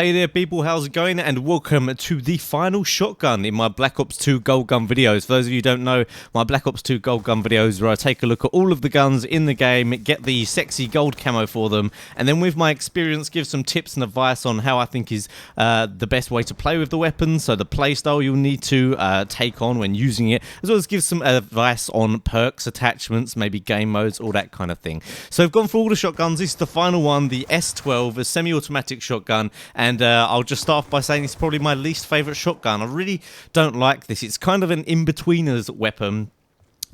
Hey there people, how's it going? And welcome to the final shotgun in my Black Ops 2 Gold Gun videos. For those of you who don't know, my Black Ops 2 Gold Gun videos where I take a look at all of the guns in the game, get the sexy gold camo for them, and then with my experience give some tips and advice on how I think is the best way to play with the weapon, so the playstyle you'll need to take on when using it, as well as give some advice on perks, attachments, maybe game modes, all that kind of thing. So I've gone through all the shotguns. This is the final one, the S12, a semi-automatic shotgun. And I'll just start off by saying it's probably my least favourite shotgun. I really don't like this. It's kind of an in-betweener's weapon.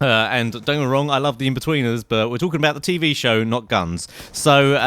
And don't get me wrong, I love the Inbetweeners, but we're talking about the TV show, not guns. So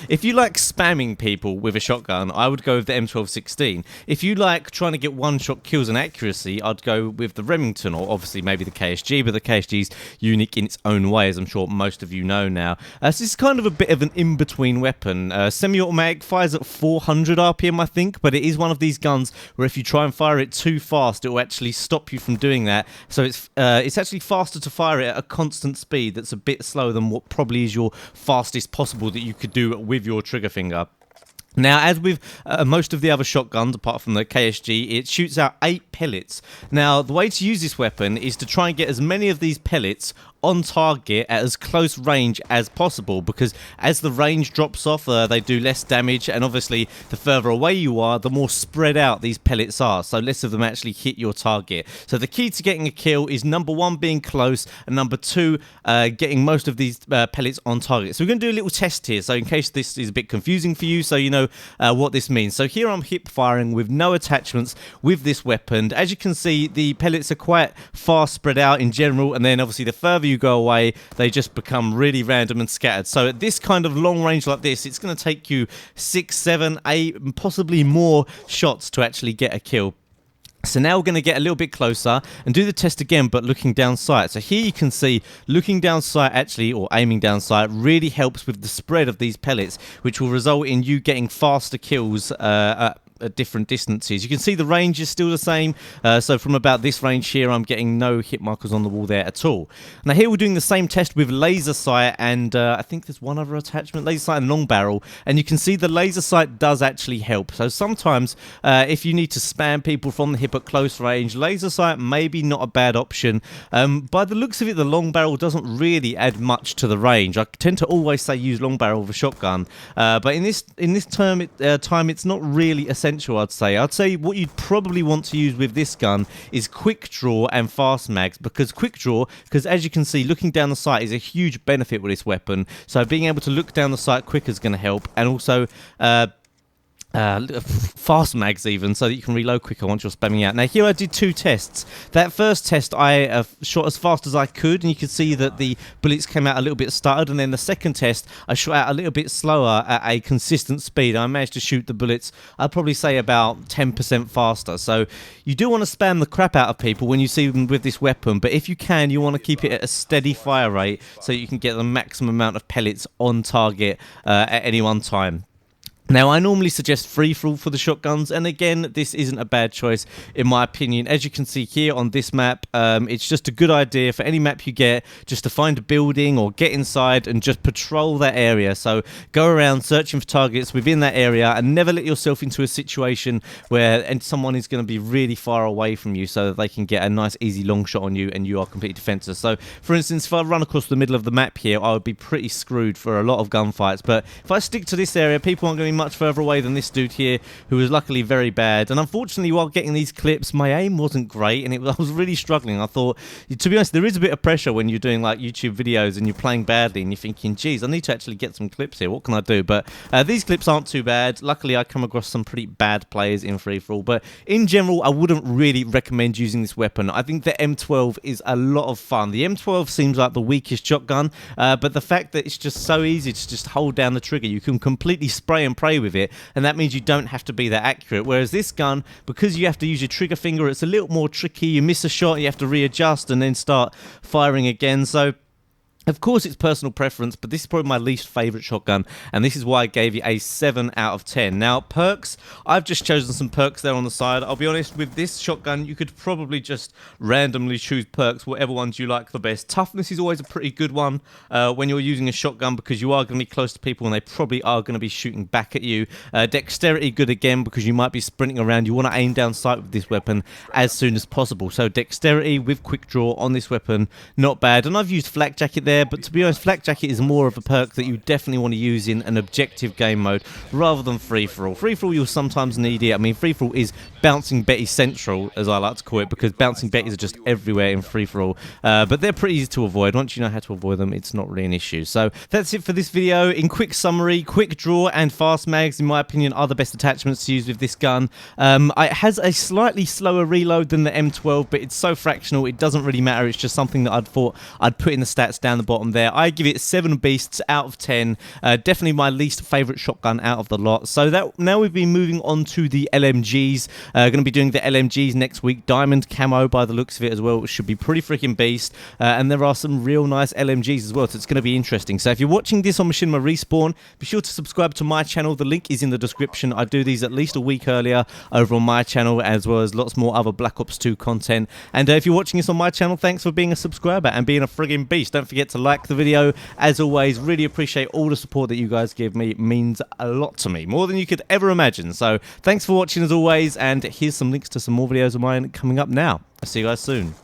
if you like spamming people with a shotgun, I would go with the M1216. If you like trying to get one-shot kills and accuracy, I'd go with the Remington, or obviously maybe the KSG, but the KSG's unique in its own way, as I'm sure most of you know now. So this is kind of a bit of an in-between weapon. Semi-automatic fires at 400 RPM, I think, but it is one of these guns where if you try and fire it too fast, it will actually stop you from doing that. So it's actually faster to fire it at a constant speed that's a bit slower than what probably is your fastest possible that you could do with your trigger finger. Now, as with most of the other shotguns, apart from the KSG, it shoots out 8 pellets. Now, the way to use this weapon is to try and get as many of these pellets on target at as close range as possible, because as the range drops off, they do less damage, and obviously the further away you are, the more spread out these pellets are, so less of them actually hit your target. So the key to getting a kill is number 1, being close, and number 2, getting most of these pellets on target. So we're going to do a little test here, so in case this is a bit confusing for you, so you know what this means. So here I'm hip firing with no attachments with this weapon. As you can see, the pellets are quite far spread out in general, and then obviously the further you go away, they just become really random and scattered. So at this kind of long range like this, it's going to take you 6, 7, 8, and possibly more shots to actually get a kill. So now we're going to get a little bit closer and do the test again, but looking down sight. So here you can see looking down sight actually, or aiming down sight, really helps with the spread of these pellets, which will result in you getting faster kills at different distances. You can see the range is still the same, so from about this range here I'm getting no hit markers on the wall there at all. Now here we're doing the same test with laser sight, and I think there's one other attachment, laser sight and long barrel, and you can see the laser sight does actually help. So sometimes if you need to spam people from the hip at close range, laser sight maybe not a bad option. By the looks of it, the long barrel doesn't really add much to the range. I tend to always say use long barrel with a shotgun, but in this time it's not really essential. I'd say what you'd probably want to use with this gun is quick draw and fast mags, because quick draw, because as you can see looking down the sight is a huge benefit with this weapon, so being able to look down the sight quicker is going to help, and also fast mags even, so that you can reload quicker once you're spamming out. Now here I did 2 tests. That first test I shot as fast as I could, and you can see that the bullets came out a little bit stuttered, and then the second test I shot out a little bit slower at a consistent speed. I managed to shoot the bullets, I'd probably say about 10% faster. So you do want to spam the crap out of people when you see them with this weapon, but if you can, you want to keep it at a steady fire rate so you can get the maximum amount of pellets on target at any one time. Now, I normally suggest free-for-all for the shotguns, and again, this isn't a bad choice in my opinion. As you can see here on this map, it's just a good idea for any map you get, just to find a building or get inside and just patrol that area. So go around searching for targets within that area, and never let yourself into a situation where someone is going to be really far away from you so that they can get a nice easy long shot on you and you are completely defenseless. So for instance, if I run across the middle of the map here, I would be pretty screwed for a lot of gunfights, but if I stick to this area, people aren't going to be much further away than this dude here, who was luckily very bad. And unfortunately, while getting these clips, my aim wasn't great, and I was really struggling. I thought, to be honest, there is a bit of pressure when you're doing like YouTube videos and you're playing badly and you're thinking, geez, I need to actually get some clips here, what can I do? But these clips aren't too bad. Luckily, I come across some pretty bad players in free-for-all, but in general, I wouldn't really recommend using this weapon. I think the M12 is a lot of fun. The M12 seems like the weakest shotgun, but the fact that it's just so easy to just hold down the trigger, you can completely spray and pray with it, and that means you don't have to be that accurate. Whereas this gun, because you have to use your trigger finger, it's a little more tricky. You miss a shot, you have to readjust and then start firing again. So Of course, it's personal preference, but this is probably my least favourite shotgun, and this is why I gave it a 7 out of 10. Now, perks, I've just chosen some perks there on the side. I'll be honest, with this shotgun, you could probably just randomly choose perks, whatever ones you like the best. Toughness is always a pretty good one when you're using a shotgun, because you are going to be close to people, and they probably are going to be shooting back at you. Dexterity, good again, because you might be sprinting around. You want to aim down sight with this weapon as soon as possible. So dexterity with quick draw on this weapon, not bad. And I've used flak jacket there, but to be honest, flak jacket is more of a perk that you definitely want to use in an objective game mode rather than free-for-all. Free-for-all, you'll sometimes need it. I mean, free-for-all is bouncing Betty central, as I like to call it, because bouncing Betties are just everywhere in free-for-all. But they're pretty easy to avoid. Once you know how to avoid them, it's not really an issue. So that's it for this video. In quick summary, quick draw and fast mags, in my opinion, are the best attachments to use with this gun. It has a slightly slower reload than the M12, but it's so fractional, it doesn't really matter. It's just something that I'd thought I'd put in the stats down the bottom there. I give it 7 beasts out of 10. Definitely my least favourite shotgun out of the lot. So that now we've been moving on to the LMGs. Going to be doing the LMGs next week. Diamond Camo by the looks of it as well, which should be pretty freaking beast. And there are some real nice LMGs as well, so it's going to be interesting. So if you're watching this on Machinima Respawn, be sure to subscribe to my channel. The link is in the description. I do these at least a week earlier over on my channel, as well as lots more other Black Ops 2 content. And if you're watching this on my channel, thanks for being a subscriber and being a friggin' beast. Don't forget to like the video. As always, really appreciate all the support that you guys give me. It means a lot to me, more than you could ever imagine. So thanks for watching as always, and here's some links to some more videos of mine coming up now. I'll see you guys soon.